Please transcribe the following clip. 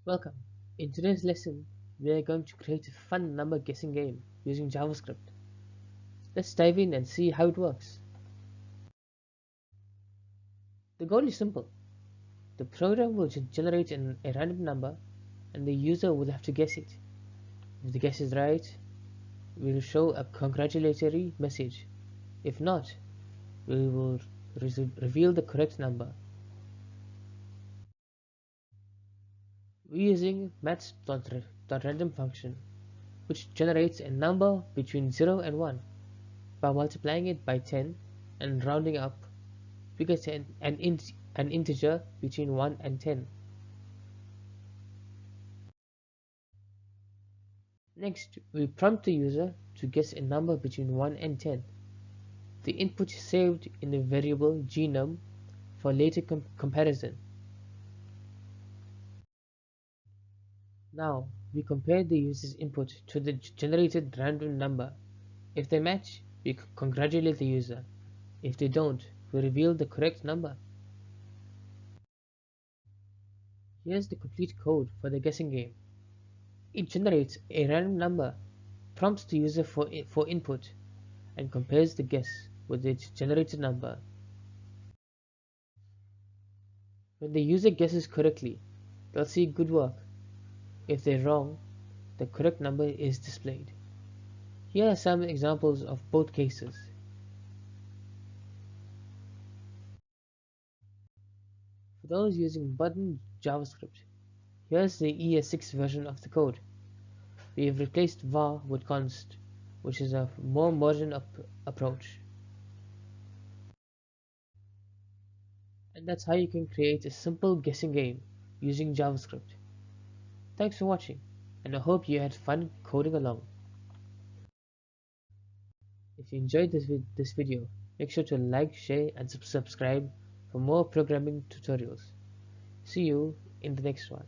Welcome. In today's lesson, we are going to create a fun number guessing game using JavaScript. Let's dive in and see how it works. The goal is simple. The program will generate a random number and the user will have to guess it. If the guess is right, we will show a congratulatory message. If not, we will reveal the correct number. We're using maths.random function, which generates a number between 0 and 1. By multiplying it by 10 and rounding up, we get an integer between 1 and 10. Next, we prompt the user to guess a number between 1 and 10. The input is saved in a variable genome for later comparison. Now, we compare the user's input to the generated random number. If they match, we congratulate the user. If they don't, we reveal the correct number. Here's the complete code for the guessing game. It generates a random number, prompts the user for input, and compares the guess with the generated number. When the user guesses correctly, they'll see good work. If they're wrong, the correct number is displayed. Here are some examples of both cases. For those using modern JavaScript, here's the ES6 version of the code. We have replaced var with const, which is a more modern approach. And that's how you can create a simple guessing game using JavaScript. Thanks for watching, and I hope you had fun coding along. If you enjoyed this video, make sure to like, share, and subscribe for more programming tutorials. See you in the next one.